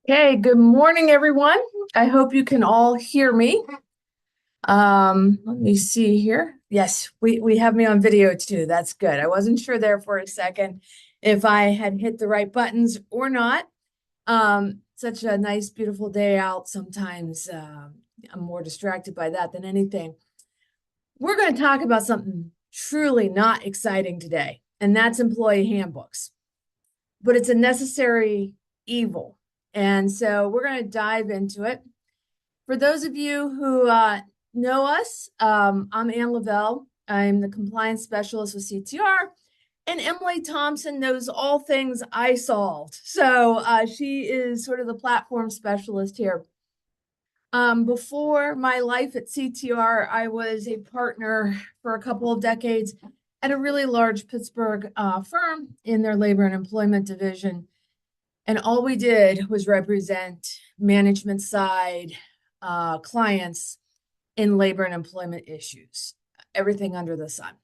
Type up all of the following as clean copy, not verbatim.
Okay, good morning, everyone. I hope you can all hear me. Let me see here. Yes, we have me on video too. That's good. I wasn't sure there for a second if I had hit the right buttons or not. Such a nice, beautiful day out. Sometimes I'm more distracted by that than anything. We're going to talk about something truly not exciting today, and that's employee handbooks. But it's a necessary evil. And so we're going to dive into it. For those of you who know us, I'm Ann Lavelle. I'm the compliance specialist with CTR, and Emily Thompson knows all things I solved. So she is sort of the platform specialist here. Before my life at CTR, I was a partner for a couple of decades at a really large Pittsburgh firm in their labor and employment division. And all we did was represent management side clients in labor and employment issues, everything under the sun.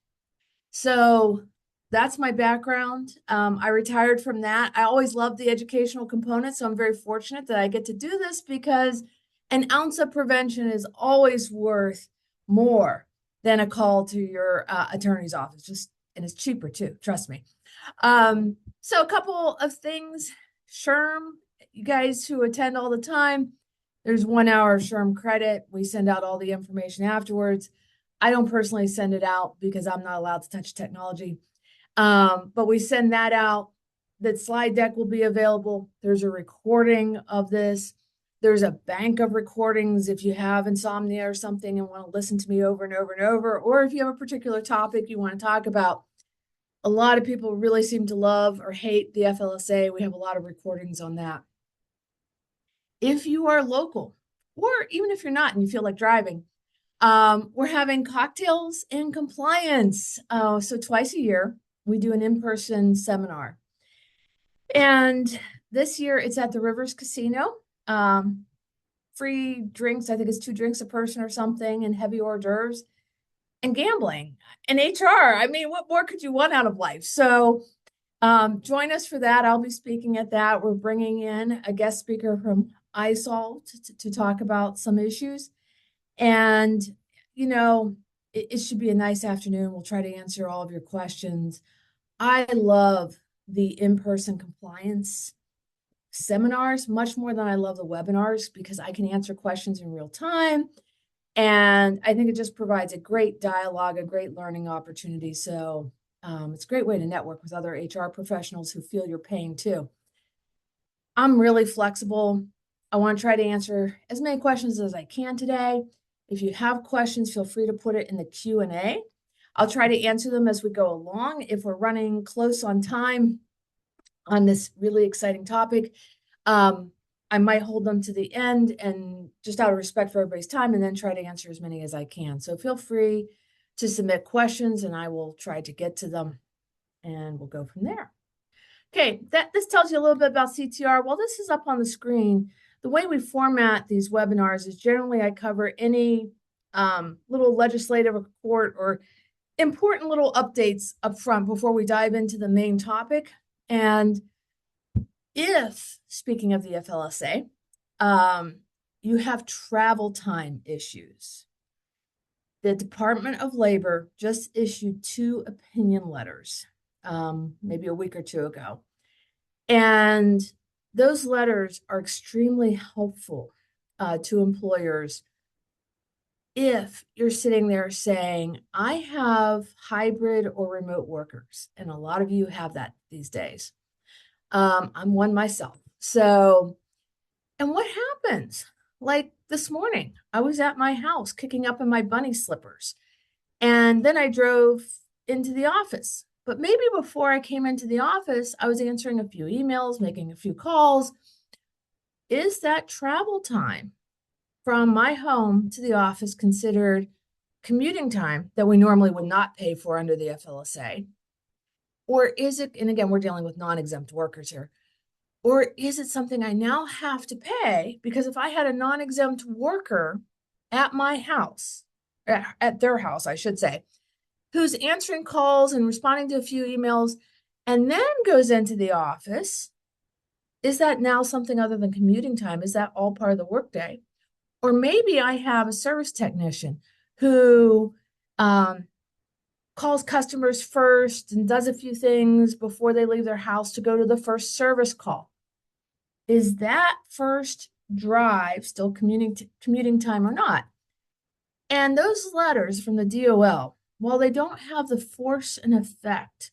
So that's my background. I retired from that. I always loved the educational component, so I'm very fortunate that I get to do this because an ounce of prevention is always worth more than a call to your attorney's office. And it's cheaper too, trust me. So a couple of things. SHRM, you guys who attend all the time, there's 1 hour SHRM credit. We send out all the information afterwards. I don't personally send it out because I'm not allowed to touch technology. But we send that out. That slide deck will be available. There's a recording of this. There's a bank of recordings if you have insomnia or something and want to listen to me over and over and over, or if you have a particular topic you want to talk about. A lot of people really seem to love or hate the FLSA. We have a lot of recordings on that. If you are local, or even if you're not and you feel like driving, we're having cocktails in compliance. So twice a year, we do an in-person seminar. And this year it's at the Rivers Casino. Free drinks, I think it's 2 drinks a person or something, and heavy hors d'oeuvres, and gambling and HR. I mean, what more could you want out of life? So join us for that. I'll be speaking at that. We're bringing in a guest speaker from iSolve to talk about some issues. And, you know, it should be a nice afternoon. We'll try to answer all of your questions. I love the in-person compliance seminars much more than I love the webinars because I can answer questions in real time. And I think it just provides a great dialogue, a great learning opportunity. So it's a great way to network with other HR professionals who feel your pain too. I'm really flexible. I want to try to answer as many questions as I can today. If you have questions, feel free to put it in the Q&A. I'll try to answer them as we go along. If we're running close on time on this really exciting topic, I might hold them to the end and just out of respect for everybody's time and then try to answer as many as I can. So feel free to submit questions and I will try to get to them and we'll go from there. Okay, this tells you a little bit about CTR. Well, this is up on the screen. The way we format these webinars is generally I cover any little legislative report or important little updates up front before we dive into the main topic. And if, speaking of the FLSA, you have travel time issues, the Department of Labor just issued 2 opinion letters, maybe a week or 2 ago. And those letters are extremely helpful to employers if you're sitting there saying, I have hybrid or remote workers, and a lot of you have that these days. I'm one myself. So, and what happens? Like this morning, I was at my house kicking up in my bunny slippers, and then I drove into the office. But maybe before I came into the office, I was answering a few emails, making a few calls. Is that travel time from my home to the office considered commuting time that we normally would not pay for under the FLSA? Or is it, and again, we're dealing with non-exempt workers here, or is it something I now have to pay? Because if I had a non-exempt worker at my house, at their house, I should say, who's answering calls and responding to a few emails and then goes into the office, is that now something other than commuting time? Is that all part of the workday? Or maybe I have a service technician who calls customers first and does a few things before they leave their house to go to the first service call. Is that first drive still commuting time or not? And those letters from the DOL, while they don't have the force and effect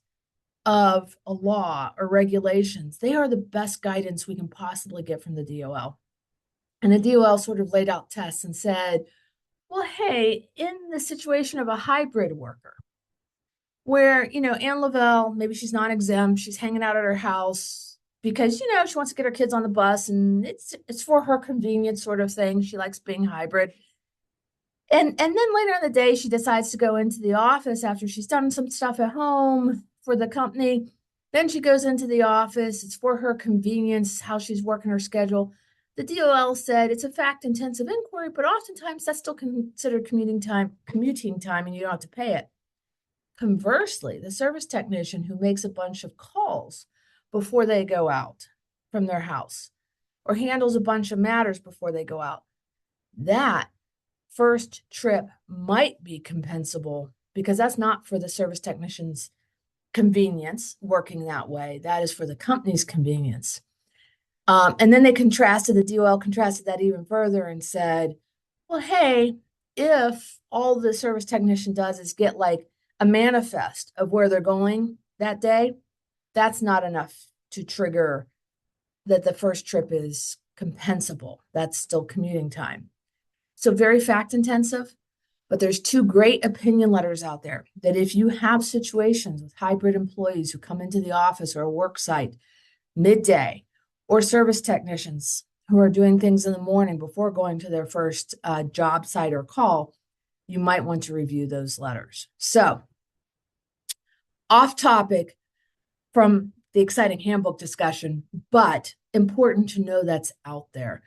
of a law or regulations, they are the best guidance we can possibly get from the DOL. And the DOL sort of laid out tests and said, well, hey, in the situation of a hybrid worker, where, Ann Lavelle, maybe she's non-exempt, she's hanging out at her house because, she wants to get her kids on the bus and it's for her convenience sort of thing. She likes being hybrid. And then later in the day, she decides to go into the office after she's done some stuff at home for the company. Then she goes into the office. It's for her convenience, how she's working her schedule. The DOL said it's a fact-intensive inquiry, but oftentimes that's still considered commuting time, and you don't have to pay it. Conversely, the service technician who makes a bunch of calls before they go out from their house or handles a bunch of matters before they go out, that first trip might be compensable because that's not for the service technician's convenience working that way. That is for the company's convenience. And then the DOL contrasted that even further and said, well, hey, if all the service technician does is get like a manifest of where they're going that day, that's not enough to trigger that the first trip is compensable. That's still commuting time. So very fact intensive, but there's two great opinion letters out there that if you have situations with hybrid employees who come into the office or a work site midday, or service technicians who are doing things in the morning before going to their first job site or call, you might want to review those letters. So, off topic from the exciting handbook discussion, but important to know that's out there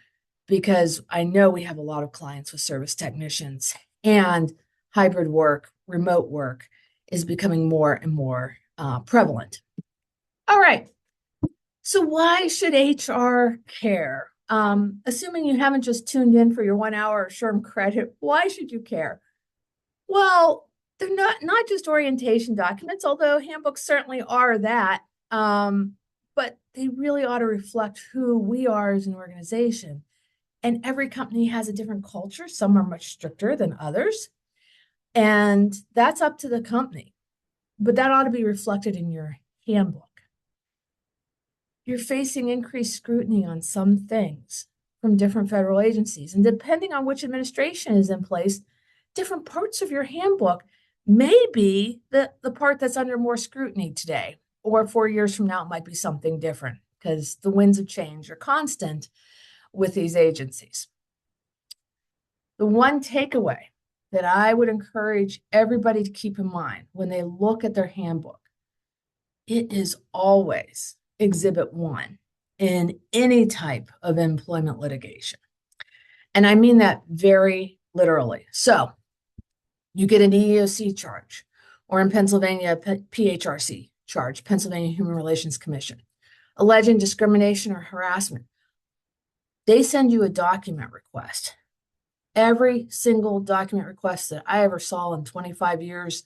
because I know we have a lot of clients with service technicians and hybrid work, remote work is becoming more and more prevalent. All right. So why should HR care? Assuming you haven't just tuned in for your 1 hour of SHRM credit, why should you care? Well, they're not just orientation documents, although handbooks certainly are that, but they really ought to reflect who we are as an organization. And every company has a different culture. Some are much stricter than others. And that's up to the company. But that ought to be reflected in your handbook. You're facing increased scrutiny on some things from different federal agencies. And depending on which administration is in place, different parts of your handbook may be the part that's under more scrutiny today. Or 4 years from now, it might be something different because the winds of change are constant with these agencies. The one takeaway that I would encourage everybody to keep in mind when they look at their handbook, it is always Exhibit 1 in any type of employment litigation. And I mean that very literally. So you get an EEOC charge, or in Pennsylvania, PHRC charge, Pennsylvania Human Relations Commission, alleging discrimination or harassment. They send you a document request. Every single document request that I ever saw in 25 years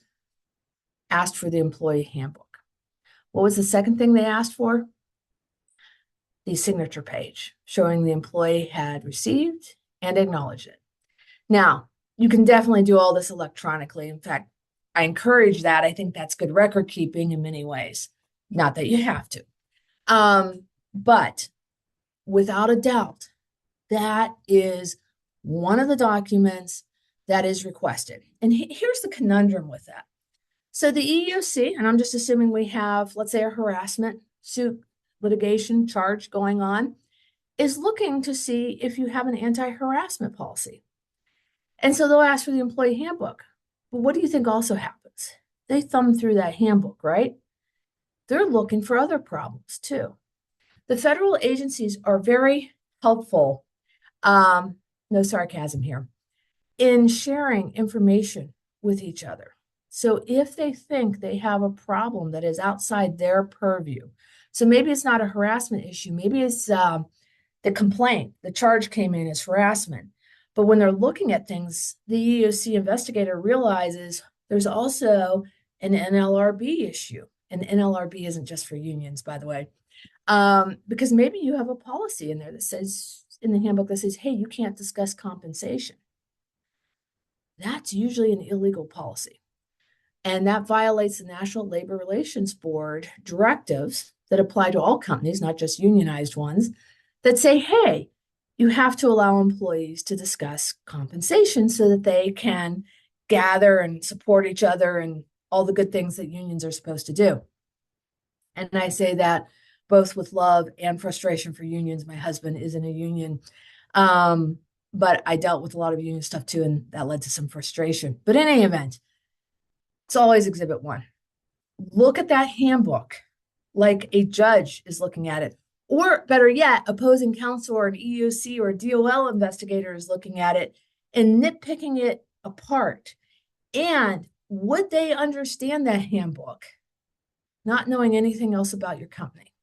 asked for the employee handbook. What was the second thing they asked for? The signature page showing the employee had received and acknowledged it. Now, you can definitely do all this electronically. In fact, I encourage that. I think that's good record keeping in many ways. Not that you have to. But without a doubt, that is one of the documents that is requested. And here's the conundrum with that. So the EEOC, and I'm just assuming we have, let's say, a harassment suit litigation charge going on, is looking to see if you have an anti-harassment policy. And so they'll ask for the employee handbook. But what do you think also happens? They thumb through that handbook, right? They're looking for other problems too. The federal agencies are very helpful, no sarcasm here, in sharing information with each other. So if they think they have a problem that is outside their purview, So maybe it's not a harassment issue. Maybe it's the complaint, the charge came in as harassment. But when they're looking at things, the EEOC investigator realizes there's also an NLRB issue. And NLRB isn't just for unions, by the way, because maybe you have a policy in there that says, in the handbook, that says, hey, you can't discuss compensation. That's usually an illegal policy. And that violates the National Labor Relations Board directives that apply to all companies, not just unionized ones, that say, hey, you have to allow employees to discuss compensation so that they can gather and support each other and all the good things that unions are supposed to do. And I say that both with love and frustration for unions. My husband is in a union, but I dealt with a lot of union stuff too, and that led to some frustration. But in any event, it's always Exhibit 1. Look at that handbook like a judge is looking at it. Or better yet, opposing counsel or an EEOC or a DOL investigator is looking at it and nitpicking it apart. And would they understand that handbook, not knowing anything else about your company?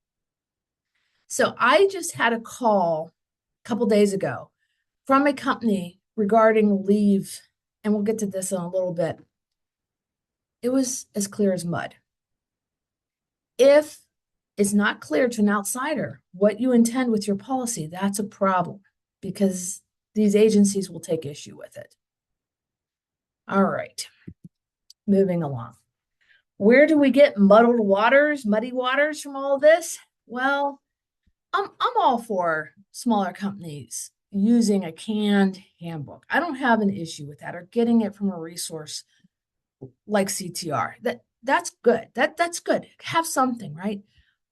So I just had a call a couple days ago from a company regarding leave, and we'll get to this in a little bit. It was as clear as mud. If it's not clear to an outsider what you intend with your policy, that's a problem because these agencies will take issue with it. All right, moving along. Where do we get muddy waters from all of this? Well, I'm all for smaller companies using a canned handbook. I don't have an issue with that, or getting it from a resource like CTR. That's good. That's good. Have something, right?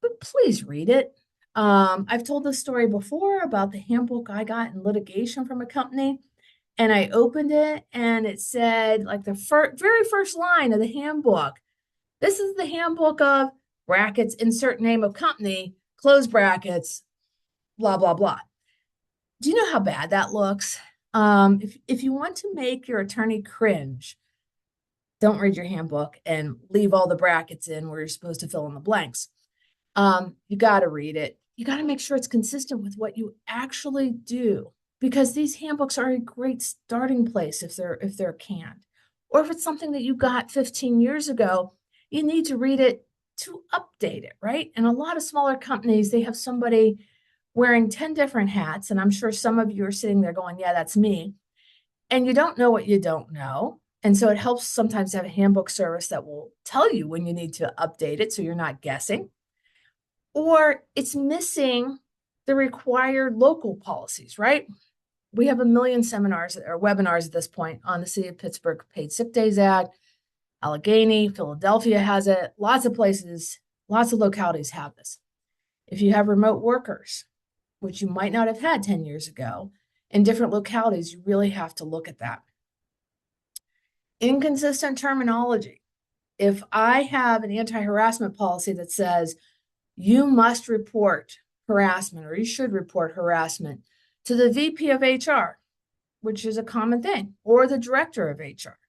But please read it. I've told this story before about the handbook I got in litigation from a company, and I opened it and it said, like, the very first line of the handbook, this is the handbook of brackets, insert name of company, close brackets, blah, blah, blah. Do you know how bad that looks? If you want to make your attorney cringe, don't read your handbook and leave all the brackets in where you're supposed to fill in the blanks. You got to read it. You got to make sure it's consistent with what you actually do, because these handbooks are a great starting place if they're canned. Or if it's something that you got 15 years ago, you need to read it to update it, right? And a lot of smaller companies, they have somebody wearing 10 different hats, and I'm sure some of you are sitting there going, yeah, that's me. And you don't know what you don't know. And so it helps sometimes to have a handbook service that will tell you when you need to update it so you're not guessing. Or it's missing the required local policies, right? We have a million seminars or webinars at this point on the City of Pittsburgh Paid Sick Days Act. Allegheny, Philadelphia has it. Lots of places, lots of localities have this. If you have remote workers, which you might not have had 10 years ago, in different localities, you really have to look at that. Inconsistent terminology. If I have an anti-harassment policy that says you must report harassment, or you should report harassment to the VP of HR, which is a common thing, or the director of HR,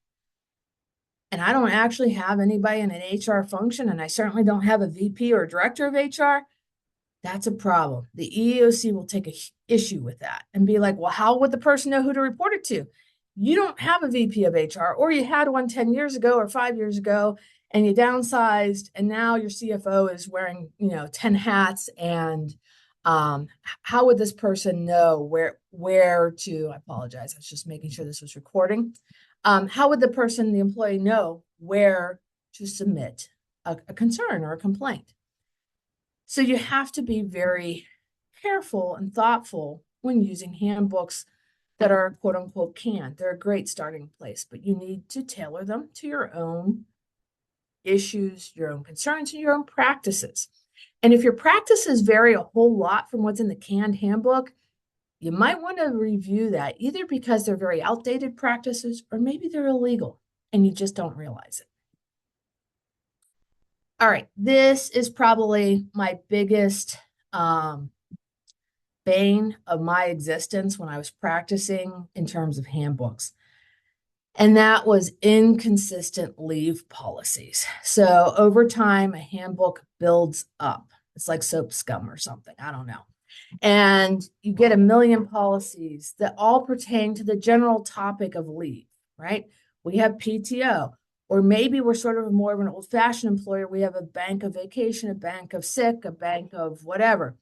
and I don't actually have anybody in an HR function, and I certainly don't have a VP or director of HR, that's a problem. The EEOC will take an issue with that and be like, well, how would the person know who to report it to? You don't have a VP of HR, or you had one 10 years ago or 5 years ago, and you downsized, and now your CFO is wearing, 10 hats. And how would this person know where to, I apologize, I was just making sure this was recording. How would the employee know where to submit a concern or a complaint? So you have to be very careful and thoughtful when using handbooks that are quote unquote canned. They're a great starting place, but you need to tailor them to your own issues, your own concerns, and your own practices. And if your practices vary a whole lot from what's in the canned handbook, you might want to review that, either because they're very outdated practices or maybe they're illegal and you just don't realize it. All right, this is probably my biggest bane of my existence when I was practicing in terms of handbooks. And that was inconsistent leave policies. So over time, a handbook builds up. It's like soap scum or something. I don't know. And you get a million policies that all pertain to the general topic of leave, right? We have PTO, or maybe we're sort of more of an old-fashioned employer. We have a bank of vacation, a bank of sick, a bank of whatever.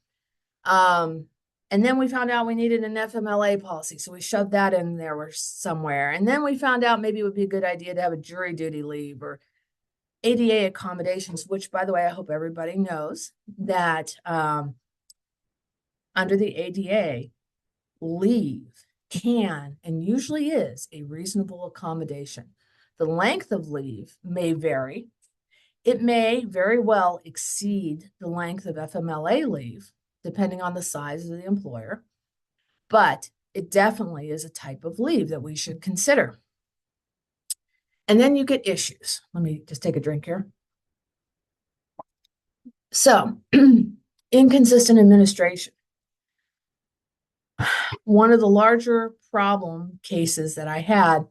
And then we found out we needed an FMLA policy, so we shoved that in there somewhere. And then we found out maybe it would be a good idea to have a jury duty leave or ADA accommodations, which, by the way, I hope everybody knows that under the ADA, leave can and usually is a reasonable accommodation. The length of leave may vary. It may very well exceed the length of FMLA leave, depending on the size of the employer, but it definitely is a type of leave that we should consider. And then you get issues. Let me just take a drink here. So, inconsistent administration. One of the larger problem cases that I had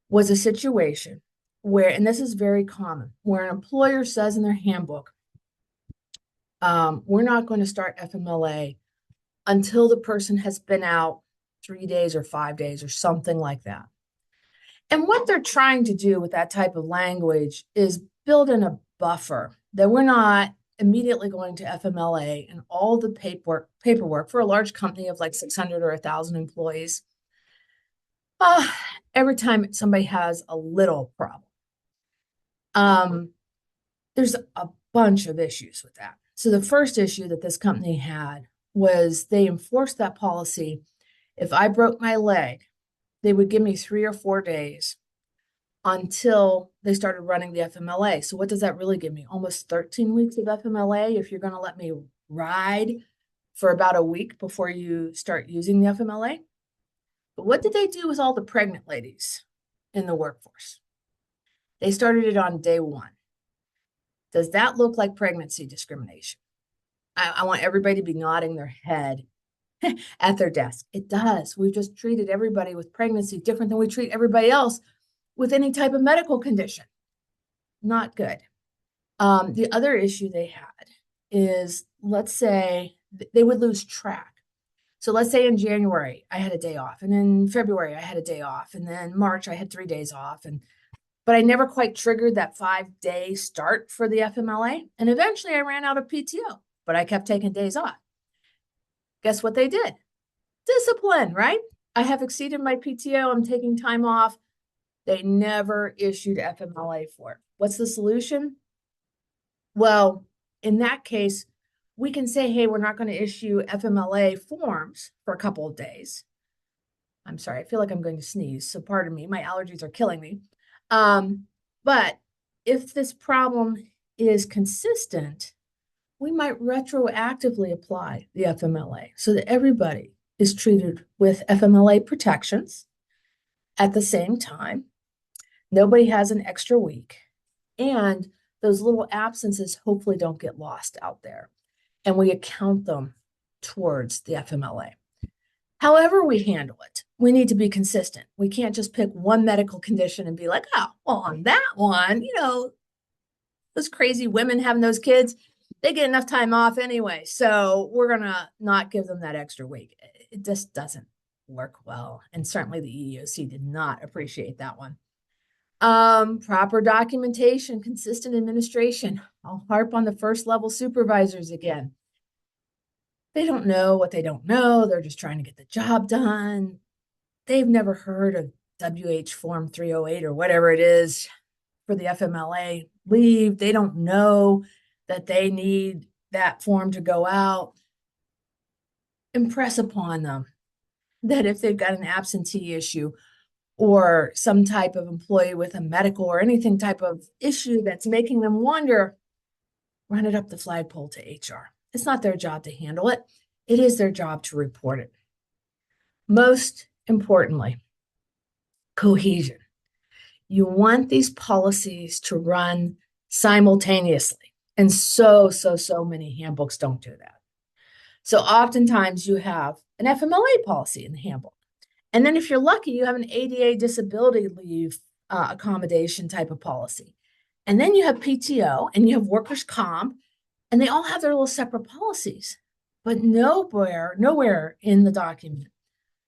was a situation where, and this is very common, where an employer says in their handbook, we're not going to start FMLA until the person has been out 3 days or 5 days or something like that. And what they're trying to do with that type of language is build in a buffer that we're not immediately going to FMLA and all the paperwork for a large company of like 600 or 1,000 employees. Every time somebody has a little problem. There's a bunch of issues with that. So the first issue that this company had was they enforced that policy. If I broke my leg, they would give me 3 or 4 days until they started running the FMLA. So what does that really give me? Almost 13 weeks of FMLA if you're going to let me ride for about a week before you start using the FMLA. But what did they do with all the pregnant ladies in the workforce? They started it on day 1. Does that look like pregnancy discrimination? I want everybody to be nodding their head at their desk. It does. We've just treated everybody with pregnancy different than we treat everybody else with any type of medical condition. Not good. The other issue they had is, let's say they would lose track. So let's say in January, I had a day off, and in February, I had a day off, and then March, I had 3 days off. But I never quite triggered that 5-day start for the FMLA. And eventually I ran out of PTO, but I kept taking days off. Guess what they did? Discipline, right? I have exceeded my PTO. I'm taking time off. They never issued FMLA for it. What's the solution? Well, in that case, we can say, hey, we're not going to issue FMLA forms for a couple of days. I'm sorry, I feel like I'm going to sneeze, so pardon me. My allergies are killing me. But if this problem is consistent, we might retroactively apply the FMLA so that everybody is treated with FMLA protections at the same time. Nobody has an extra week. And those little absences hopefully don't get lost out there. And we account them towards the FMLA. However we handle it, we need to be consistent. We can't just pick one medical condition and be like, oh, well, on that one, those crazy women having those kids, they get enough time off anyway. So we're going to not give them that extra week. It just doesn't work well. And certainly the EEOC did not appreciate that one. Proper documentation, consistent administration. I'll harp on the first level supervisors again. They don't know what they don't know. They're just trying to get the job done. They've never heard of WH Form 308 or whatever it is for the FMLA leave. They don't know that they need that form to go out. Impress upon them that if they've got an absentee issue or some type of employee with a medical or anything type of issue that's making them wonder, run it up the flagpole to HR. It's not their job to handle it. It is their job to report it. Most importantly, cohesion. You want these policies to run simultaneously. And so many handbooks don't do that. So oftentimes you have an FMLA policy in the handbook. And then if you're lucky, you have an ADA disability leave accommodation type of policy. And then you have PTO and you have workers' comp And they all have their little separate policies, but nowhere in the document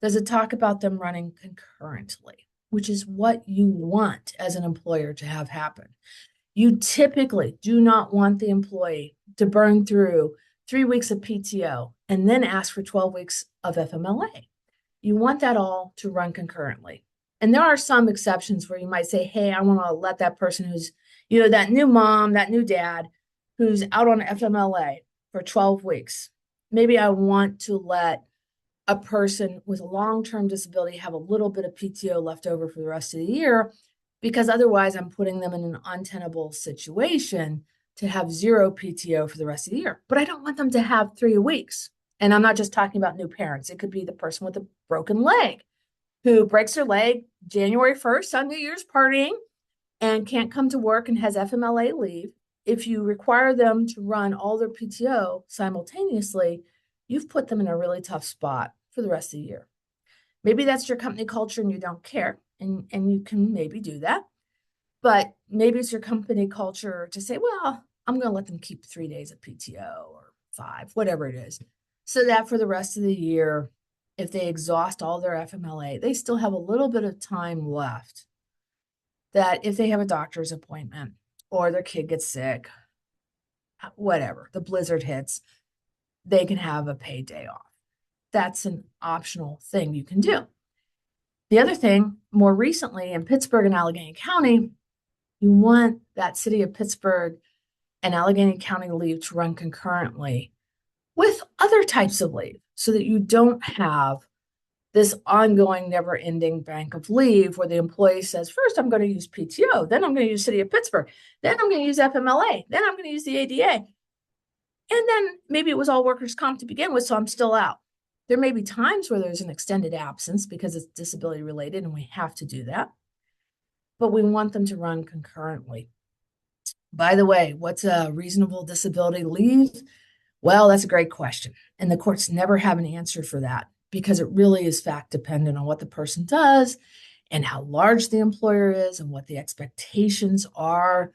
does it talk about them running concurrently, which is what you want as an employer to have happen. You typically do not want the employee to burn through 3 weeks of PTO and then ask for 12 weeks of FMLA. You want that all to run concurrently. And there are some exceptions where you might say, hey, I want to let that person who's, that new mom, that new dad who's out on FMLA for 12 weeks. Maybe I want to let a person with a long-term disability have a little bit of PTO left over for the rest of the year, because otherwise I'm putting them in an untenable situation to have zero PTO for the rest of the year. But I don't want them to have 3 weeks. And I'm not just talking about new parents. It could be the person with a broken leg who breaks their leg January 1st on New Year's partying and can't come to work and has FMLA leave. If you require them to run all their PTO simultaneously, you've put them in a really tough spot for the rest of the year. Maybe that's your company culture and you don't care, and you can maybe do that. But maybe it's your company culture to say, well, I'm going to let them keep 3 days of PTO or 5, whatever it is, so that for the rest of the year, if they exhaust all their FMLA, they still have a little bit of time left, that if they have a doctor's appointment or their kid gets sick, whatever, the blizzard hits, they can have a paid day off. That's an optional thing you can do. The other thing, more recently in Pittsburgh and Allegheny County, you want that city of Pittsburgh and Allegheny County leave to run concurrently with other types of leave so that you don't have this ongoing, never-ending bank of leave where the employee says, first, I'm going to use PTO, then I'm going to use city of Pittsburgh, then I'm going to use FMLA, then I'm going to use the ADA. And then maybe it was all workers' comp to begin with, so I'm still out. There may be times where there's an extended absence because it's disability related and we have to do that, but we want them to run concurrently. By the way, what's a reasonable disability leave? Well, that's a great question. And the courts never have an answer for that because it really is fact dependent on what the person does and how large the employer is and what the expectations are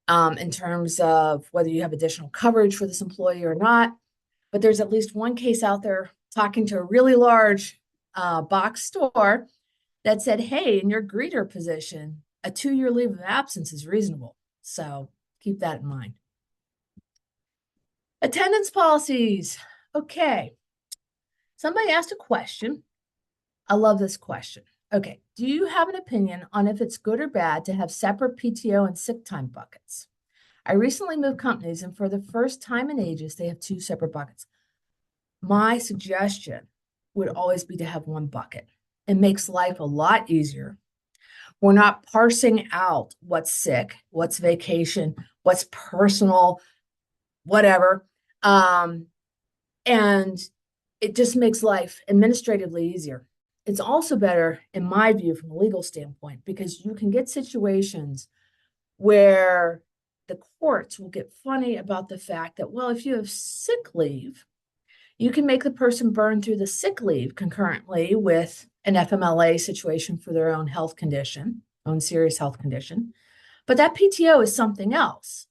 in terms of whether you have additional coverage for this employee or not. But there's at least one case out there talking to a really large box store that said, hey, in your greeter position, a 2-year leave of absence is reasonable. So keep that in mind. Attendance policies. Okay. Somebody asked a question. I love this question. Okay. Do you have an opinion on if it's good or bad to have separate PTO and sick time buckets? I recently moved companies, and for the first time in ages, they have 2 separate buckets. My suggestion would always be to have one bucket. It makes life a lot easier. We're not parsing out what's sick, what's vacation, what's personal, whatever. And it just makes life administratively easier. It's also better, in my view, from a legal standpoint, because you can get situations where the courts will get funny about the fact that, well, if you have sick leave, you can make the person burn through the sick leave concurrently with an FMLA situation for their own health condition, own serious health condition. But that PTO is something else.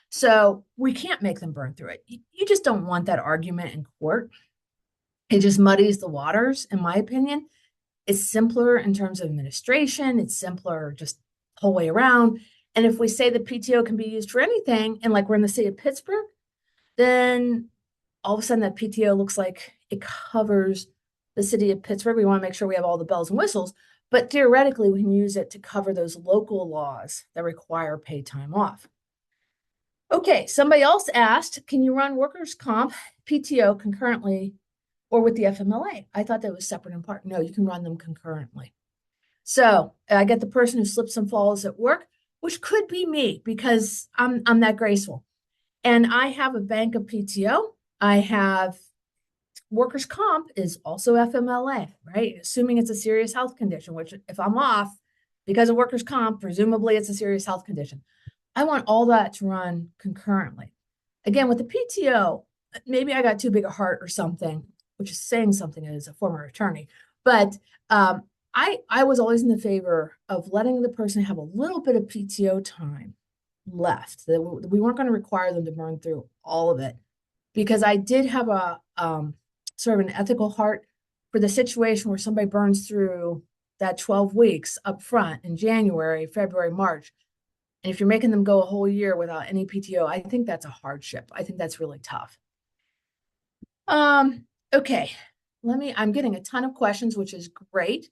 So we can't make them burn through it. You just don't want that argument in court. It just muddies the waters, in my opinion. It's simpler in terms of administration. It's simpler just the whole way around. And if we say the PTO can be used for anything, and like we're in the city of Pittsburgh, then all of a sudden that PTO looks like it covers the city of Pittsburgh. We want to make sure we have all the bells and whistles, but theoretically we can use it to cover those local laws that require paid time off. Okay, somebody else asked, can you run workers' comp PTO concurrently or with the FMLA? I thought that was separate and apart. No, you can run them concurrently. So I get the person who slips and falls at work, which could be me because I'm that graceful. And I have a bank of PTO. I have workers' comp is also FMLA, right? Assuming it's a serious health condition, which if I'm off because of workers' comp, presumably it's a serious health condition. I want all that to run concurrently. Again, with the PTO, maybe I got too big a heart or something, which is saying something as a former attorney. But I was always in the favor of letting the person have a little bit of PTO time left, that we weren't going to require them to burn through all of it, because I did have a sort of an ethical heart for the situation where somebody burns through that 12 weeks up front in January, February, March. And if you're making them go a whole year without any PTO, I think that's a hardship. I think that's really tough. Okay, I'm getting a ton of questions, which is great.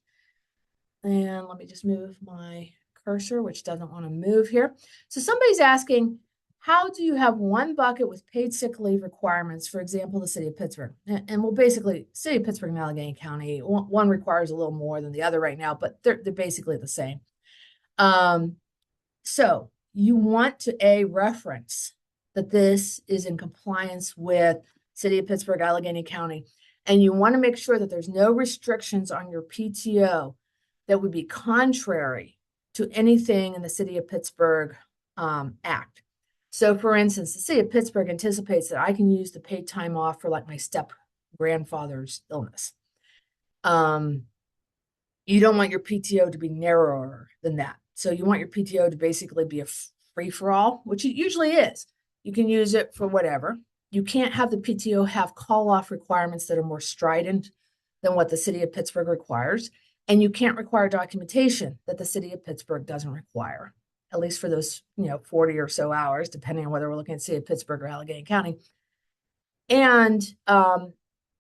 And let me just move my cursor, which doesn't want to move here. So somebody's asking, how do you have one bucket with paid sick leave requirements, for example, the city of Pittsburgh? And well, basically, city of Pittsburgh and Allegheny County, one requires a little more than the other right now, but they're basically the same. So you want to reference that this is in compliance with city of Pittsburgh, Allegheny County, and you want to make sure that there's no restrictions on your PTO that would be contrary to anything in the city of Pittsburgh Act. So for instance, the city of Pittsburgh anticipates that I can use the paid time off for like my step grandfather's illness. You don't want your PTO to be narrower than that. So you want your PTO to basically be a free-for-all, which it usually is. You can use it for whatever. You can't have the PTO have call-off requirements that are more strident than what the city of Pittsburgh requires. And you can't require documentation that the city of Pittsburgh doesn't require, at least for those 40 or so hours, depending on whether we're looking at city of Pittsburgh or Allegheny County. And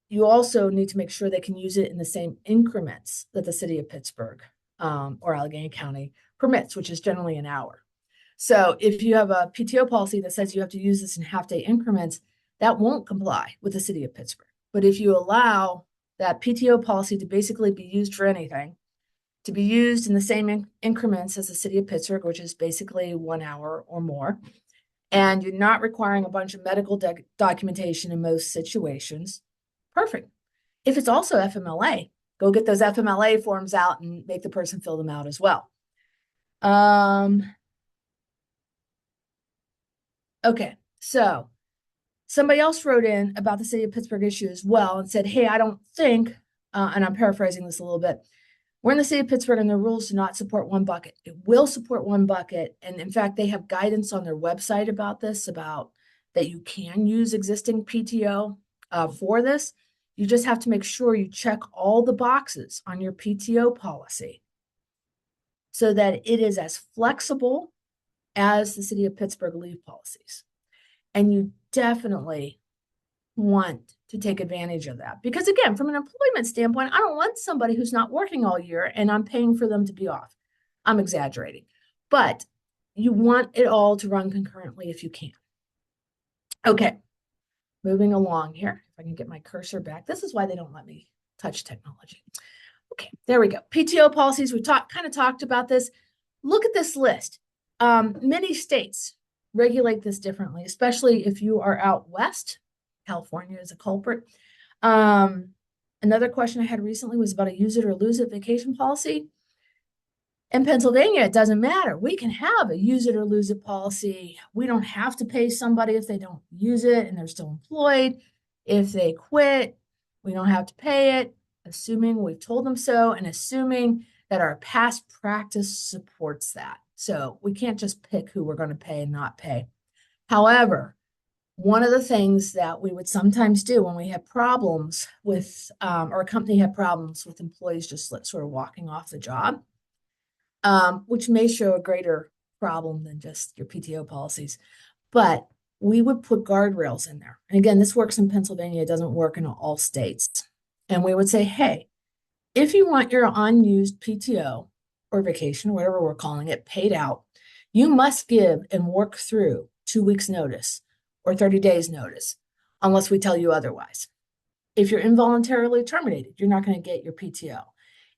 you also need to make sure they can use it in the same increments that the city of Pittsburgh or Allegheny County permits, which is generally an hour. So if you have a PTO policy that says you have to use this in half-day increments, that won't comply with the city of Pittsburgh. But if you allow that PTO policy to basically be used for anything, to be used in the same increments as the city of Pittsburgh, which is basically 1 hour or more, and you're not requiring a bunch of medical documentation in most situations, perfect. If it's also FMLA, go get those FMLA forms out and make the person fill them out as well. Okay, so somebody else wrote in about the city of Pittsburgh issue as well and said, hey, I don't think, and I'm paraphrasing this a little bit, we're in the city of Pittsburgh and the rules do not support one bucket. It will support one bucket. And in fact, they have guidance on their website about this, about that you can use existing PTO for this. You just have to make sure you check all the boxes on your PTO policy so that it is as flexible as the city of Pittsburgh leave policies. And you definitely want to take advantage of that. Because again, from an employment standpoint, I don't want somebody who's not working all year and I'm paying for them to be off. I'm exaggerating, but you want it all to run concurrently if you can. Okay, moving along here. If I can get my cursor back. This is why they don't let me touch technology. Okay, there we go. PTO policies, we kind of talked about this. Look at this list. Many states regulate this differently, especially if you are out west. California is a culprit. Another question I had recently was about a use it or lose it vacation policy. In Pennsylvania, it doesn't matter. We can have a use it or lose it policy. We don't have to pay somebody if they don't use it and they're still employed. If they quit, we don't have to pay it, assuming we've told them so and assuming that our past practice supports that. So we can't just pick who we're going to pay and not pay. However, one of the things that we would sometimes do when we have problems with, or a company had problems with employees just sort of walking off the job, which may show a greater problem than just your PTO policies, but we would put guardrails in there. And again, this works in Pennsylvania. It doesn't work in all states. And we would say, hey, if you want your unused PTO or vacation, whatever we're calling it, paid out, you must give and work through 2 weeks notice or 30 days notice, unless we tell you otherwise. If you're involuntarily terminated, you're not going to get your PTO.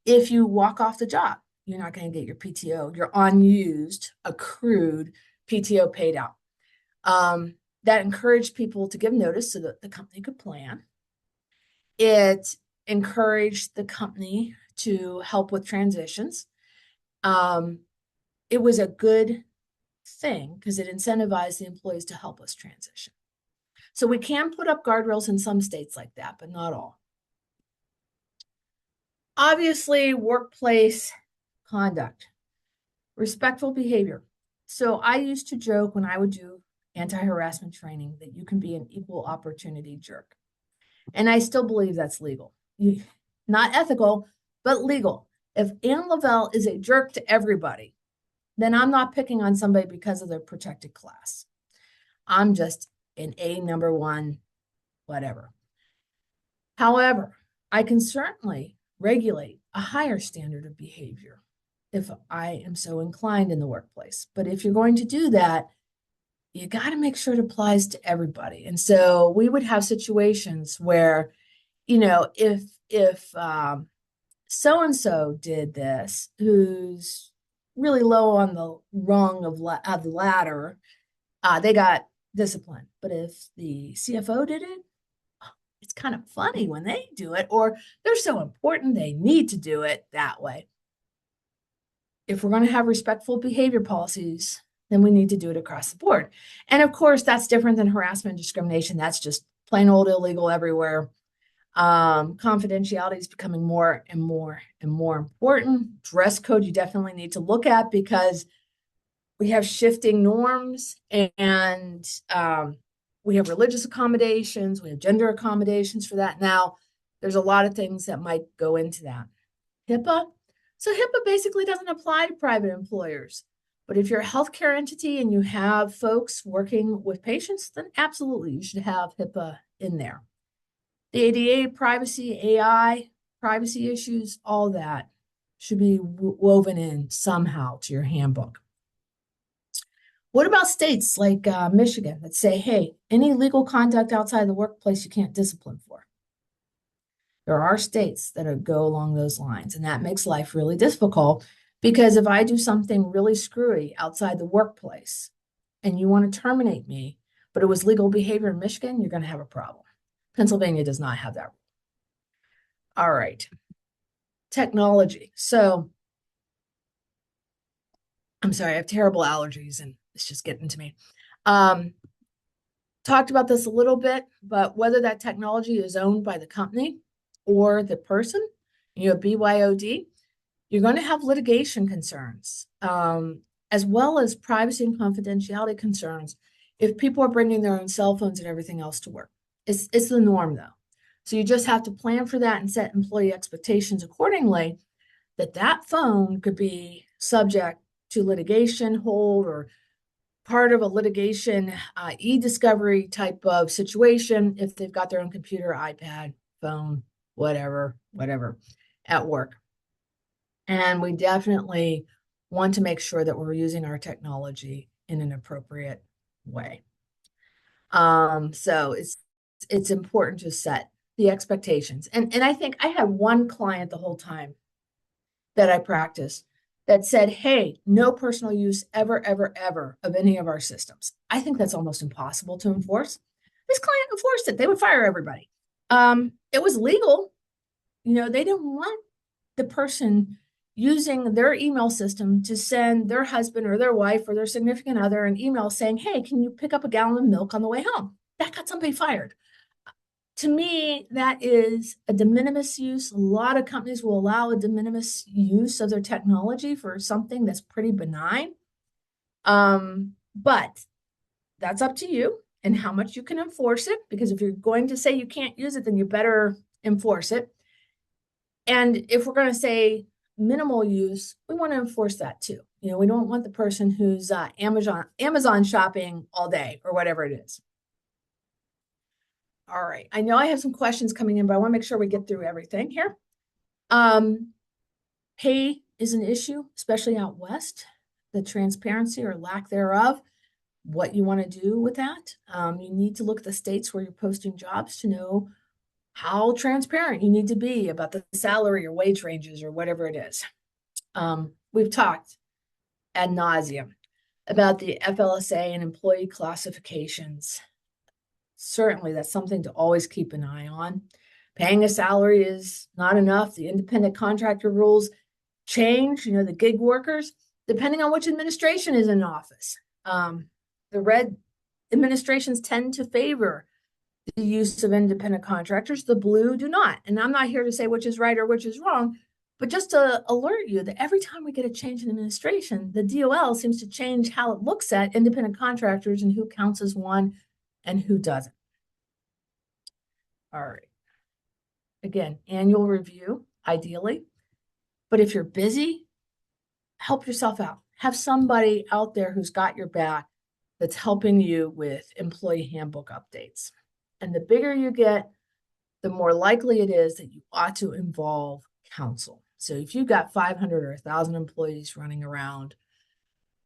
If you walk off the job, you're not going to get your PTO, your unused, accrued PTO paid out. That encouraged people to give notice so that the company could plan. It encouraged the company to help with transitions. It was a good thing because it incentivized the employees to help us transition. So we can put up guardrails in some states like that, but not all. Obviously, workplace conduct, respectful behavior. So I used to joke when I would do anti-harassment training that you can be an equal opportunity jerk. And I still believe that's legal. Not ethical, but legal. If Ann Lavelle is a jerk to everybody, then I'm not picking on somebody because of their protected class. I'm just an A number one, whatever. However, I can certainly regulate a higher standard of behavior if I am so inclined in the workplace. But if you're going to do that, you got to make sure it applies to everybody. And so we would have situations where, if so and so did this, who's really low on the rung of the ladder, they got disciplined. But if the CFO did it, it's kind of funny when they do it, or they're so important they need to do it that way. If we're going to have respectful behavior policies, then we need to do it across the board. And of course, that's different than harassment and discrimination. That's just plain old illegal everywhere. Confidentiality is becoming more and more and more important. Dress code you definitely need to look at because we have shifting norms and we have religious accommodations, we have gender accommodations for that now. There's a lot of things that might go into that. HIPAA. So HIPAA basically doesn't apply to private employers. But if you're a healthcare entity and you have folks working with patients, then absolutely you should have HIPAA in there. The ADA, privacy, AI, privacy issues, all that should be woven in somehow to your handbook. What about states like Michigan that say, hey, any legal conduct outside the workplace you can't discipline for? There are states that go along those lines, and that makes life really difficult because if I do something really screwy outside the workplace and you want to terminate me, but it was legal behavior in Michigan, you're going to have a problem. Pennsylvania does not have that. All right. Technology. So I'm sorry, I have terrible allergies and it's just getting to me. Talked about this a little bit, but whether that technology is owned by the company or the person, BYOD, you're going to have litigation concerns, as well as privacy and confidentiality concerns if people are bringing their own cell phones and everything else to work. It's the norm, though. So you just have to plan for that and set employee expectations accordingly, that phone could be subject to litigation hold or part of a litigation e-discovery type of situation if they've got their own computer, iPad, phone, whatever at work. And we definitely want to make sure that we're using our technology in an appropriate way. So it's important to set the expectations. And I think I had one client the whole time that I practiced that said, hey, no personal use ever, ever, ever of any of our systems. I think that's almost impossible to enforce. This client enforced it. They would fire everybody. It was legal. They didn't want the person using their email system to send their husband or their wife or their significant other an email saying, hey, can you pick up a gallon of milk on the way home? That got somebody fired. To me, that is a de minimis use. A lot of companies will allow a de minimis use of their technology for something that's pretty benign. But that's up to you and how much you can enforce it, because if you're going to say you can't use it, then you better enforce it. And if we're going to say minimal use, we want to enforce that too. We don't want the person who's Amazon shopping all day or whatever it is. All right. I know I have some questions coming in, but I want to make sure we get through everything here. Pay is an issue, especially out west. The transparency or lack thereof, what you want to do with that. You need to look at the states where you're posting jobs to know how transparent you need to be about the salary or wage ranges or whatever it is. We've talked ad nauseum about the FLSA and employee classifications. Certainly, that's something to always keep an eye on. Paying a salary is not enough. The independent contractor rules change, the gig workers, depending on which administration is in office. The red administrations tend to favor the use of independent contractors. The blue do not. And I'm not here to say which is right or which is wrong, But just to alert you that every time we get a change in administration, the DOL seems to change how it looks at independent contractors and who counts as one and who doesn't. All right. Again, annual review, ideally. But if you're busy, help yourself out. Have somebody out there who's got your back that's helping you with employee handbook updates. And the bigger you get, the more likely it is that you ought to involve counsel. So if you've got 500 or 1,000 employees running around,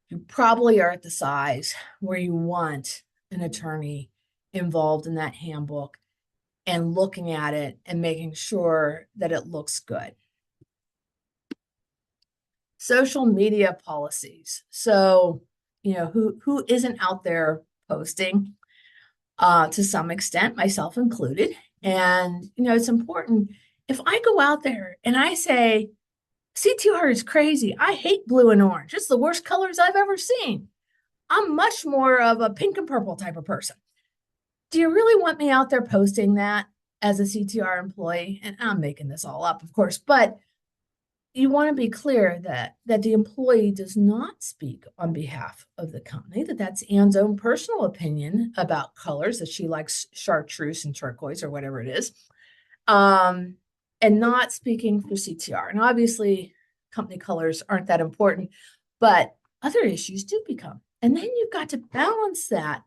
you probably are at the size where you want an attorney involved in that handbook and looking at it and making sure that it looks good. Social media policies. So, who isn't out there posting to some extent, myself included. And, it's important. If I go out there and I say, CTR is crazy. I hate blue and orange. It's the worst colors I've ever seen. I'm much more of a pink and purple type of person. Do you really want me out there posting that as a CTR employee? And I'm making this all up, of course, but you want to be clear that the employee does not speak on behalf of the company, that's Anne's own personal opinion about colors, that she likes chartreuse and turquoise or whatever it is, and not speaking for CTR. And obviously, company colors aren't that important, but other issues do become. And then you've got to balance that.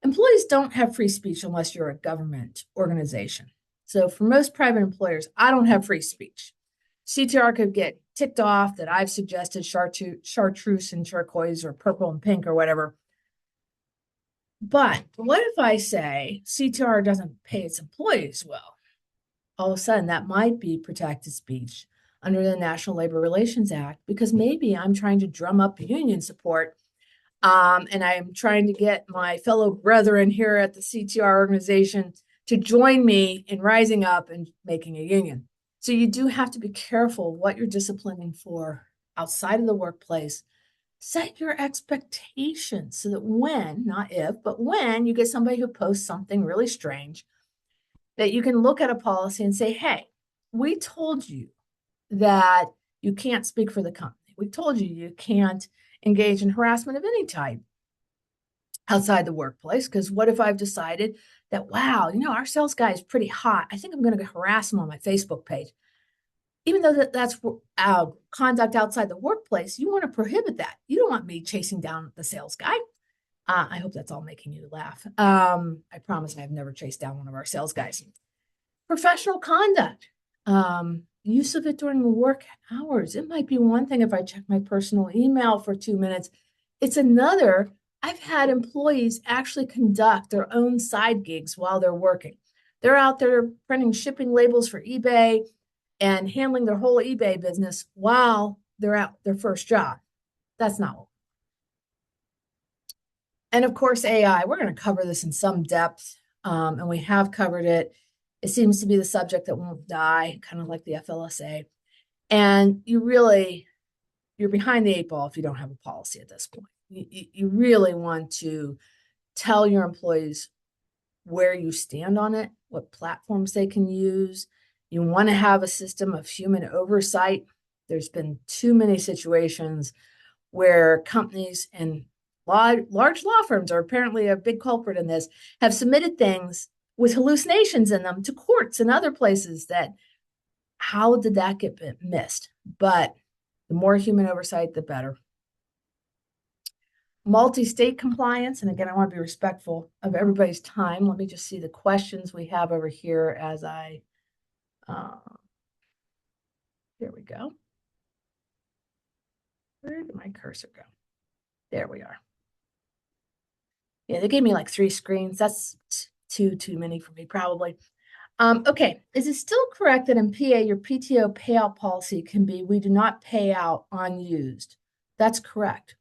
Employees don't have free speech unless you're a government organization. So for most private employers, I don't have free speech. CTR could get ticked off that I've suggested chartreuse and turquoise or purple and pink or whatever. But what if I say CTR doesn't pay its employees well? All of a sudden, that might be protected speech under the National Labor Relations Act, because maybe I'm trying to drum up union support, and I'm trying to get my fellow brethren here at the CTR organization to join me in rising up and making a union. So you do have to be careful what you're disciplining for outside of the workplace. Set your expectations so that when, not if, but when you get somebody who posts something really strange, that you can look at a policy and say, hey, we told you that you can't speak for the company. We told you you can't engage in harassment of any type outside the workplace, because what if I've decided that, wow, our sales guy is pretty hot. I think I'm going to harass him on my Facebook page. Even though that's conduct outside the workplace, you want to prohibit that. You don't want me chasing down the sales guy. I hope that's all making you laugh. I promise I've never chased down one of our sales guys. Professional conduct, use of it during work hours. It might be one thing if I check my personal email for 2 minutes. It's another. I've had employees actually conduct their own side gigs while they're working. They're out there printing shipping labels for eBay and handling their whole eBay business while they're at their first job. That's not what. And of course, AI, we're going to cover this in some depth, and we have covered it. It seems to be the subject that won't die, kind of like the FLSA. And you're behind the 8 ball if you don't have a policy at this point. You really want to tell your employees where you stand on it, what platforms they can use. You want to have a system of human oversight. There's been too many situations where companies and large law firms are apparently a big culprit in this, have submitted things with hallucinations in them to courts and other places. That how did that get missed? But the more human oversight, the better. Multi-state compliance. And again, I want to be respectful of everybody's time. Let me just see the questions we have over here as I, here we go. Where did my cursor go? There we are. Yeah, they gave me like 3 screens. That's too many for me, probably. Okay, is it still correct that in PA, your PTO payout policy can be, we do not pay out unused? That's correct.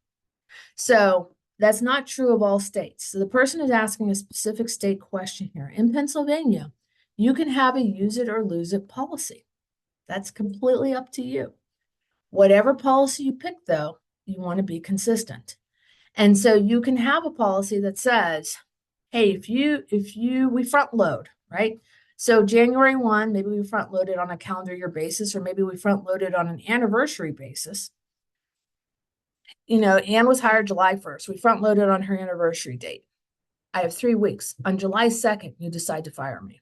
So that's not true of all states. So the person is asking a specific state question here. In Pennsylvania, you can have a use it or lose it policy. That's completely up to you. Whatever policy you pick, though, you want to be consistent. And so you can have a policy that says, hey, we front load, right? So January 1, maybe we front loaded on a calendar year basis, or maybe we front loaded on an anniversary basis. Anne was hired July 1st. We front loaded on her anniversary date. I have 3 weeks. On July 2nd, you decide to fire me.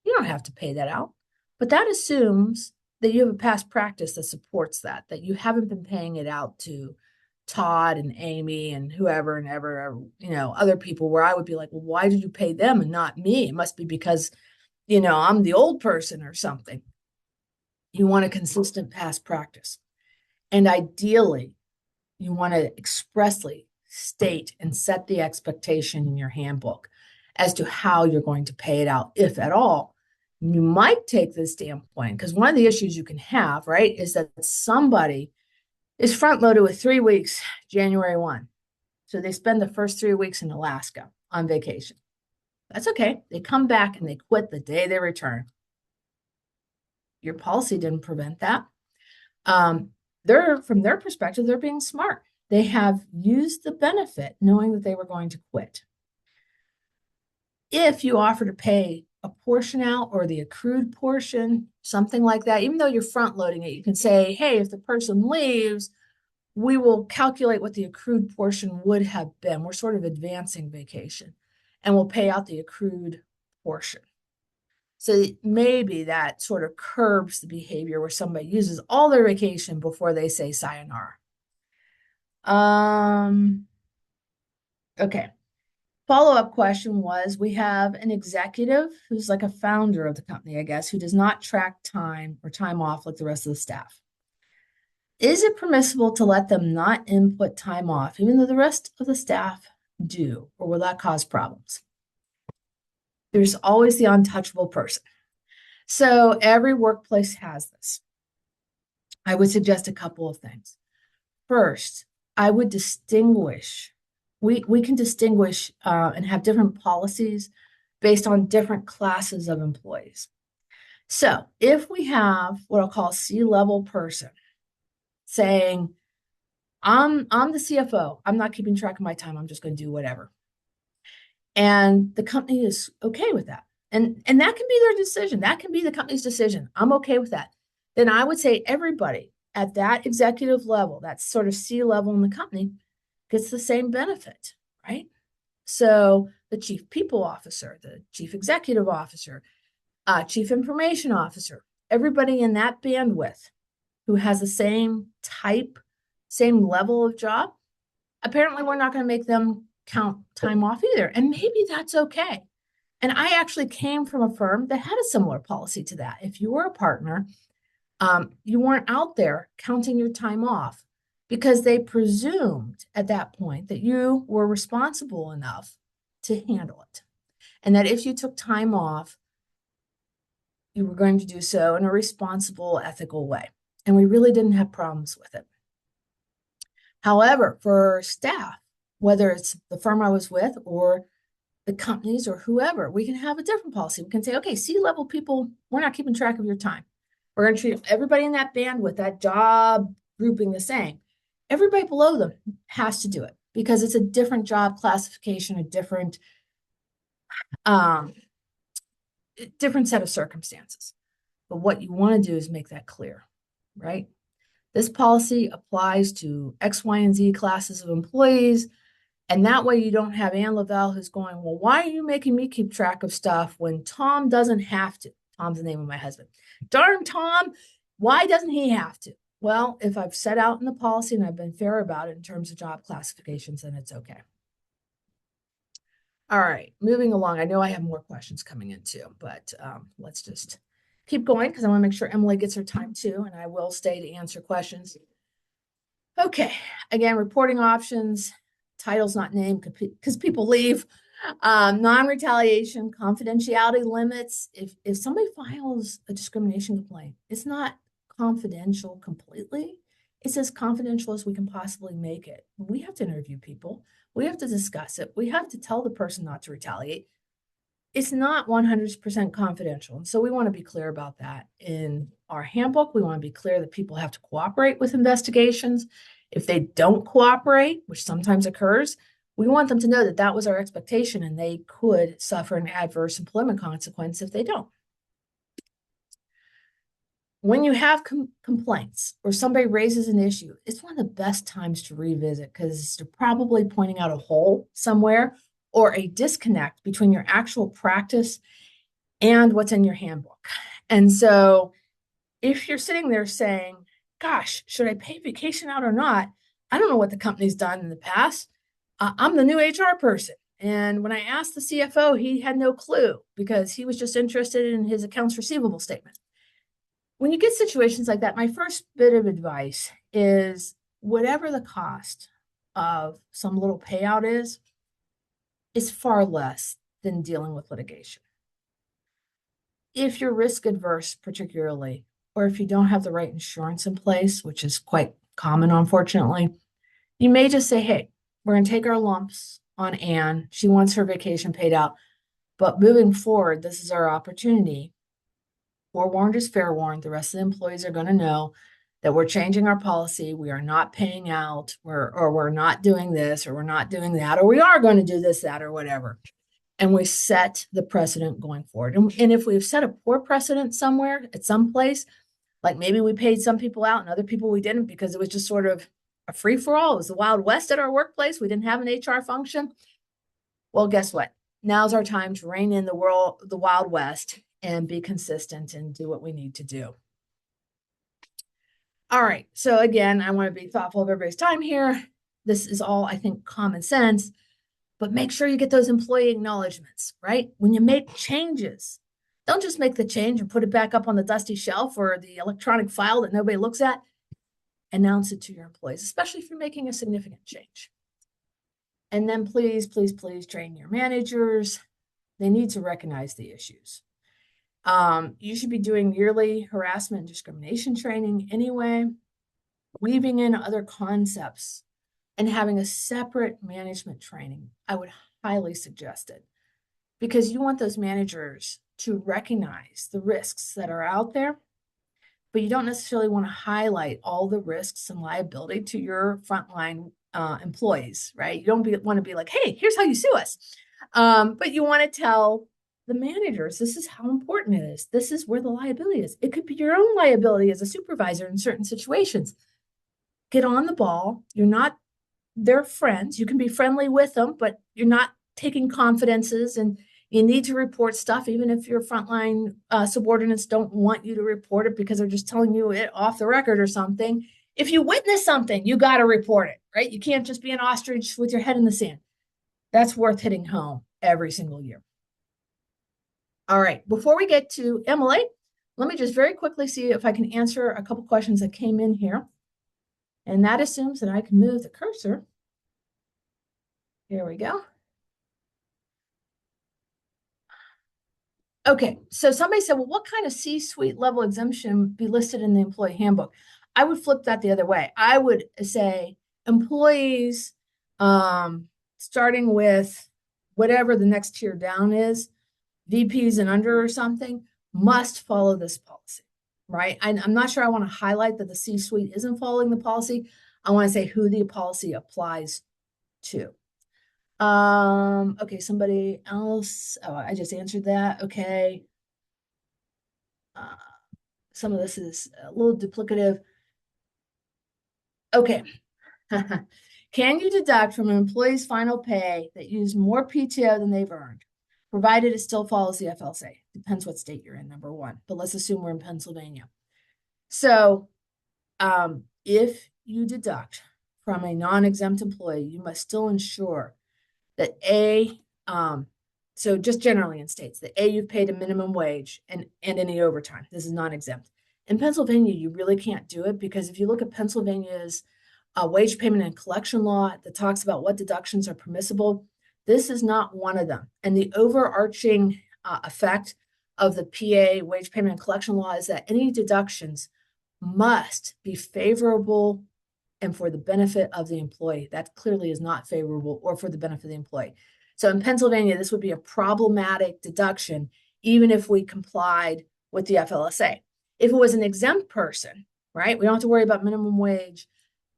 You don't have to pay that out, but that assumes that you have a past practice that supports that you haven't been paying it out to Todd and Amy and whoever and ever, other people where I would be like, well, why did you pay them and not me? It must be because, I'm the old person or something. You want a consistent past practice. And ideally, you want to expressly state and set the expectation in your handbook as to how you're going to pay it out, if at all. You might take this standpoint because one of the issues you can have, right, is that somebody is front loaded with 3 weeks, January 1. So they spend the first 3 weeks in Alaska on vacation. That's okay. They come back and they quit the day they return. Your policy didn't prevent that. From their perspective, they're being smart. They have used the benefit knowing that they were going to quit. If you offer to pay a portion out or the accrued portion, something like that, even though you're front loading it, you can say, hey, if the person leaves, we will calculate what the accrued portion would have been. We're sort of advancing vacation and we'll pay out the accrued portion. So maybe that sort of curbs the behavior where somebody uses all their vacation before they say sayonara. Okay. Follow-up question was, we have an executive who's like a founder of the company, I guess, who does not track time or time off like the rest of the staff. Is it permissible to let them not input time off, even though the rest of the staff do, or will that cause problems? There's always the untouchable person. So every workplace has this. I would suggest a couple of things. First, I would distinguish. We can distinguish and have different policies based on different classes of employees. So if we have what I'll call a C-level person saying, I'm the CFO, I'm not keeping track of my time, I'm just going to do whatever. And the company is okay with that. And that can be their decision. That can be the company's decision. I'm okay with that. Then I would say everybody at that executive level, that sort of C-level in the company, gets the same benefit, right? So the chief people officer, the chief executive officer, chief information officer, everybody in that bandwidth who has the same type, same level of job, apparently we're not going to make them count time off either. And maybe that's okay. And I actually came from a firm that had a similar policy to that. If you were a partner, you weren't out there counting your time off because they presumed at that point that you were responsible enough to handle it. And that if you took time off, you were going to do so in a responsible, ethical way. And we really didn't have problems with it. However, for staff, whether it's the firm I was with or the companies or whoever, we can have a different policy. We can say, okay, C-level people, we're not keeping track of your time. We're going to treat everybody in that bandwidth, that job grouping the same. Everybody below them has to do it because it's a different job classification, a different set of circumstances. But what you want to do is make that clear, right? This policy applies to X, Y, and Z classes of employees. And that way you don't have Ann Lavelle who's going, well, why are you making me keep track of stuff when Tom doesn't have to? Tom's the name of my husband. Darn Tom, why doesn't he have to? Well, if I've set out in the policy and I've been fair about it in terms of job classifications, then it's okay. All right, moving along. I know I have more questions coming in too, but let's just keep going because I want to make sure Emily gets her time too, and I will stay to answer questions. Okay, again, reporting options, titles not named because people leave, non-retaliation, confidentiality limits. If somebody files a discrimination complaint, it's not confidential completely. It's as confidential as we can possibly make it. We have to interview people. We have to discuss it. We have to tell the person not to retaliate. It's not 100% confidential. And so we want to be clear about that in our handbook. We want to be clear that people have to cooperate with investigations. If they don't cooperate, which sometimes occurs, We want them to know that that was our expectation and they could suffer an adverse employment consequence if they don't. When you have complaints or somebody raises an issue, it's one of the best times to revisit because you're probably pointing out a hole somewhere or a disconnect between your actual practice and what's in your handbook. And so if you're sitting there saying, gosh, should I pay vacation out or not? I don't know what the company's done in the past. I'm the new HR person. And when I asked the CFO, he had no clue because he was just interested in his accounts receivable statement. When you get situations like that, my first bit of advice is whatever the cost of some little payout is far less than dealing with litigation. If you're risk adverse, particularly, or if you don't have the right insurance in place, which is quite common, unfortunately, you may just say, hey, we're going to take our lumps on Anne. She wants her vacation paid out. But moving forward, this is our opportunity. Forewarned is fair warned. The rest of the employees are going to know that we're changing our policy. We are not paying out, we're not doing this, or we're not doing that, or we are going to do this, that, or whatever. And we set the precedent going forward. And if we've set a poor precedent somewhere at some place, like maybe we paid some people out and other people we didn't because it was just sort of a free for all. It was the Wild West at our workplace. We didn't have an HR function. Well, guess what? Now's our time to rein in the Wild West and be consistent and do what we need to do. All right. So again, I want to be thoughtful of everybody's time here. This is all, I think, common sense, but make sure you get those employee acknowledgments, right? When you make changes, don't just make the change and put it back up on the dusty shelf or the electronic file that nobody looks at. Announce it to your employees, especially if you're making a significant change. And then please, please, please train your managers. They need to recognize the issues. You should be doing yearly harassment and discrimination training anyway, weaving in other concepts and having a separate management training. I would highly suggest it because you want those managers to recognize the risks that are out there, but you don't necessarily want to highlight all the risks and liability to your frontline employees, right? You don't want to be like, hey, here's how you sue us. But you want to tell the managers, this is how important it is. This is where the liability is. It could be your own liability as a supervisor in certain situations. Get on the ball. You're not their friends. You can be friendly with them, but you're not taking confidences, and you need to report stuff, even if your frontline subordinates don't want you to report it because they're just telling you it off the record or something. If you witness something, you got to report it, right? You can't just be an ostrich with your head in the sand. That's worth hitting home every single year. All right, before we get to Emily, let me just very quickly see if I can answer a couple questions that came in here. And that assumes that I can move the cursor. Here we go. Okay, so somebody said, well, what kind of C-suite level exemption be listed in the employee handbook? I would flip that the other way. I would say employees, starting with whatever the next tier down is, VPs and under or something, must follow this policy, right? I'm not sure I want to highlight that the C-suite isn't following the policy. I want to say who the policy applies to. Okay, somebody else. Oh, I just answered that. Okay. Some of this is a little duplicative. Okay. Can you deduct from an employee's final pay that used more PTO than they've earned, provided it still follows the FLSA? Depends what state you're in, number one, but let's assume we're in Pennsylvania. So if you deduct from a non-exempt employee, you must still ensure that so just generally in states, that you've paid a minimum wage and any overtime. This is non-exempt. In Pennsylvania, you really can't do it because if you look at Pennsylvania's wage payment and collection law that talks about what deductions are permissible, this is not one of them. And the overarching effect of the PA wage payment and collection law is that any deductions must be favorable and for the benefit of the employee. That clearly is not favorable or for the benefit of the employee. So in Pennsylvania, this would be a problematic deduction, even if we complied with the FLSA. If it was an exempt person, right, we don't have to worry about minimum wage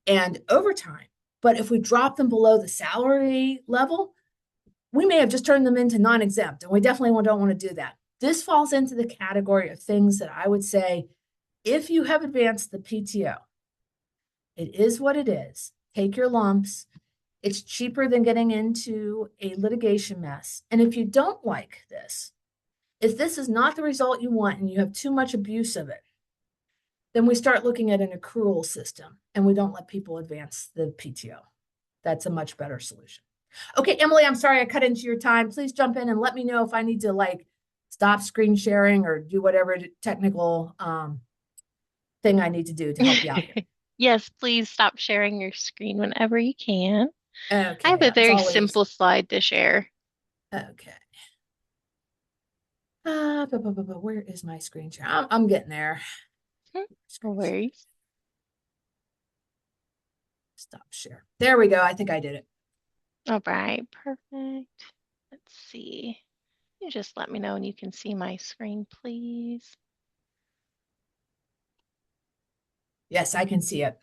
and overtime, But if we drop them below the salary level, we may have just turned them into non-exempt, and we definitely don't want to do that. This falls into the category of things that I would say, if you have advanced the PTO, it is what it is. Take your lumps. It's cheaper than getting into a litigation mess. And if you don't like this, if this is not the result you want and you have too much abuse of it, then we start looking at an accrual system and we don't let people advance the PTO. That's a much better solution. Okay, Emily, I'm sorry I cut into your time. Please jump in and let me know if I need to like stop screen sharing or do whatever technical thing I need to do to help you out here. Yes, please stop sharing your screen whenever you can. I have Okay, a as very always. simple slide to share. Okay. Where is my screen share? I'm getting there. Hmm, no Screen share. worries. Stop share. There we go. I think I did it. All right, perfect. Let's see. You just let me know when you can see my screen, please. Yes, I can see it.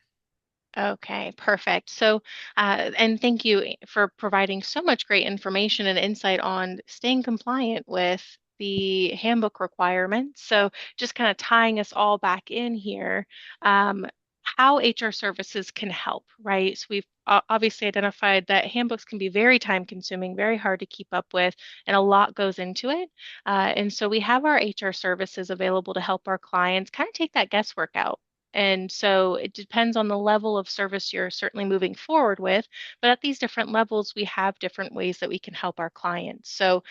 Okay, perfect. So, and thank you for providing so much great information and insight on staying compliant with the handbook requirements. So, just kind of tying us all back in here, how HR services can help, right? So, we've obviously identified that handbooks can be very time consuming, very hard to keep up with, and a lot goes into it. And so, we have our HR services available to help our clients kind of take that guesswork out. And so it depends on the level of service you're certainly moving forward with. But at these different levels, we have different ways that we can help our clients. So,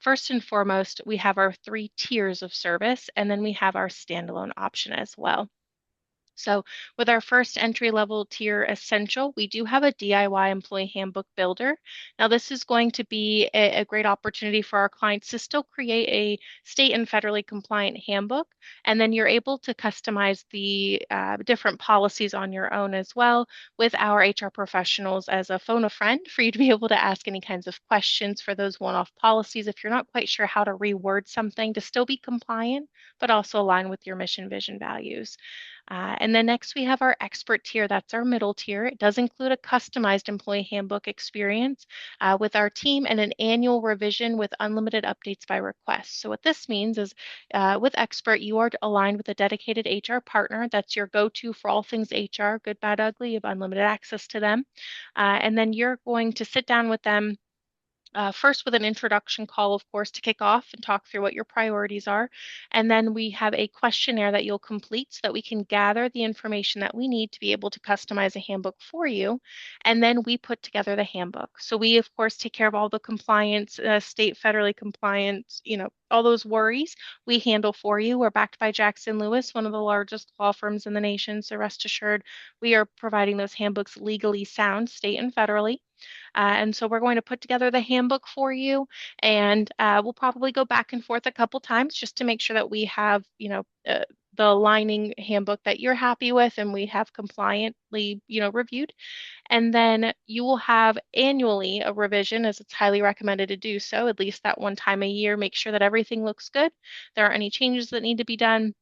first and foremost, we have our three tiers of service, and then we have our standalone option as well. So, with our first entry level tier essential, we do have a DIY employee handbook builder. Now, this is going to be a great opportunity for our clients to still create a state and federally compliant handbook, and then you're able to customize the different policies on your own as well with our HR professionals as a phone a friend for you to be able to ask any kinds of questions for those one off policies if you're not quite sure how to reword something to still be compliant, but also align with your mission, vision, values. And then next we have our expert tier. That's our middle tier. It does include a customized employee handbook experience with our team and an annual revision with unlimited updates by request. So what this means is with expert, you are aligned with a dedicated HR partner. That's your go-to for all things HR, good, bad, ugly. You have unlimited access to them. And then you're going to sit down with them first with an introduction call, of course, to kick off and talk through what your priorities are. And then we have a questionnaire that you'll complete so that we can gather the information that we need to be able to customize a handbook for you. And then we put together the handbook. So we, of course, take care of all the compliance, state, federally compliance, all those worries we handle for you. We're backed by Jackson Lewis, one of the largest law firms in the nation. So rest assured, we are providing those handbooks legally sound, state and federally. And so we're going to put together the handbook for you, and we'll probably go back and forth a couple times just to make sure that we have, the aligning handbook that you're happy with and we have compliantly, reviewed. And then you will have annually a revision as it's highly recommended to do so, at least that one time a year. Make sure that everything looks good. There aren't any changes that need to be done.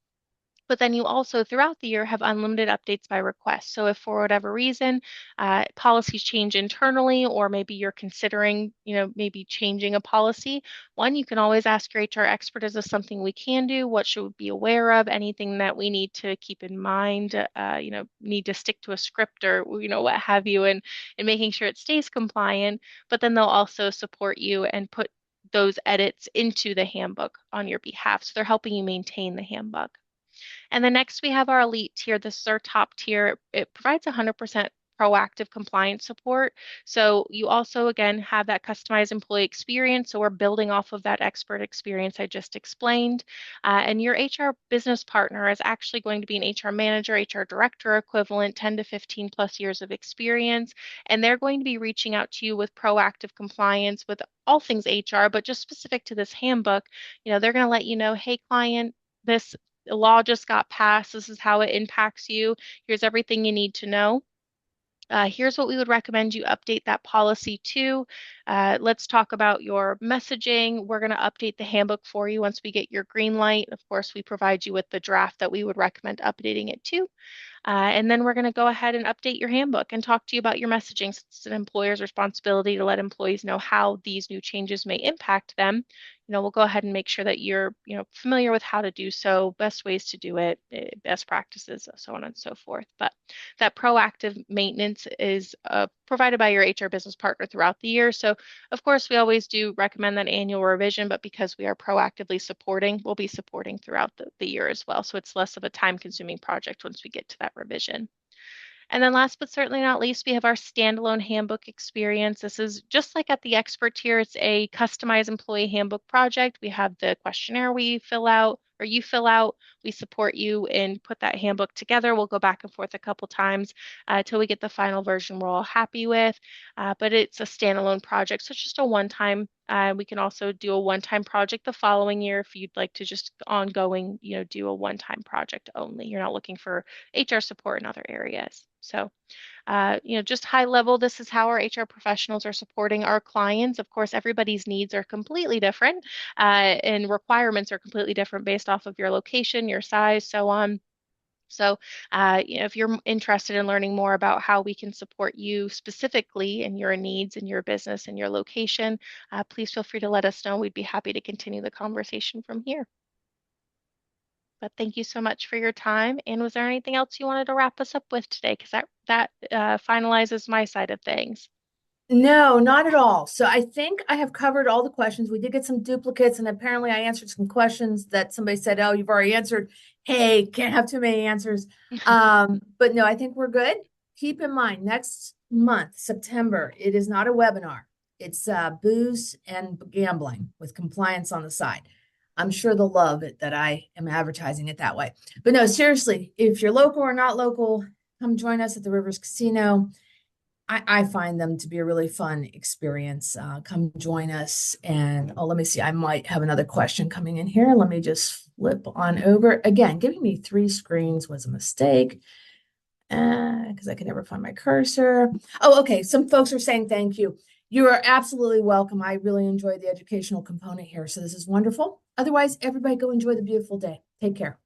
But then you also, throughout the year, have unlimited updates by request. So if for whatever reason policies change internally, or maybe you're considering, maybe changing a policy, one, you can always ask your HR expert, is this something we can do? What should we be aware of? Anything that we need to keep in mind, need to stick to a script or, what have you, and making sure it stays compliant. But then they'll also support you and put those edits into the handbook on your behalf. So they're helping you maintain the handbook. And then next we have our elite tier. This is our top tier. It provides 100% proactive compliance support. So you also, again, have that customized employee experience. So we're building off of that expert experience I just explained. And your HR business partner is actually going to be an HR manager, HR director equivalent, 10 to 15 plus years of experience. And they're going to be reaching out to you with proactive compliance with all things HR, but just specific to this handbook, they're going to let you know, hey, client, this law just got passed. This is how it impacts you. Here's everything you need to know. Here's what we would recommend you update that policy to. Let's talk about your messaging. We're going to update the handbook for you once we get your green light. Of course, we provide you with the draft that we would recommend updating it to. And then we're going to go ahead and update your handbook and talk to you about your messaging, since it's an employer's responsibility to let employees know how these new changes may impact them. We'll go ahead and make sure that you're, familiar with how to do so, best ways to do it, best practices, so on and so forth. But that proactive maintenance is provided by your HR business partner throughout the year. So, of course, we always do recommend that annual revision, but because we are proactively supporting, we'll be supporting throughout the year as well. So it's less of a time-consuming project once we get to that revision. And then last but certainly not least, we have our standalone handbook experience. This is just like at the expert tier, it's a customized employee handbook project. We have the questionnaire we fill out or you fill out. We support you and put that handbook together. We'll go back and forth a couple times until we get the final version we're all happy with. But it's a standalone project, so it's just a one-time. We can also do a one-time project the following year if you'd like to just ongoing, do a one-time project only. You're not looking for HR support in other areas. So, just high level, this is how our HR professionals are supporting our clients. Of course, everybody's needs are completely different, and requirements are completely different based off of your location, your size, so on. So, if you're interested in learning more about how we can support you specifically in your needs in your business and your location, please feel free to let us know. We'd be happy to continue the conversation from here. But thank you so much for your time. And was there anything else you wanted to wrap us up with today? Because that finalizes my side of things. No, not at all. So I think I have covered all the questions. We did get some duplicates, and apparently I answered some questions that somebody said, "Oh, you've already answered." Hey, can't have too many answers. But no, I think we're good. Keep in mind, next month, September, it is not a webinar. It's booze and gambling with compliance on the side. I'm sure they'll love it that I am advertising it that way. But no, seriously, if you're local or not local, come join us at the Rivers Casino. I find them to be a really fun experience. Come join us. And let me see, I might have another question coming in here. Let me just flip on over. Again, giving me 3 screens was a mistake because I can never find my cursor. Oh, okay. Some folks are saying thank you. You are absolutely welcome. I really enjoy the educational component here. So this is wonderful. Otherwise, everybody go enjoy the beautiful day. Take care.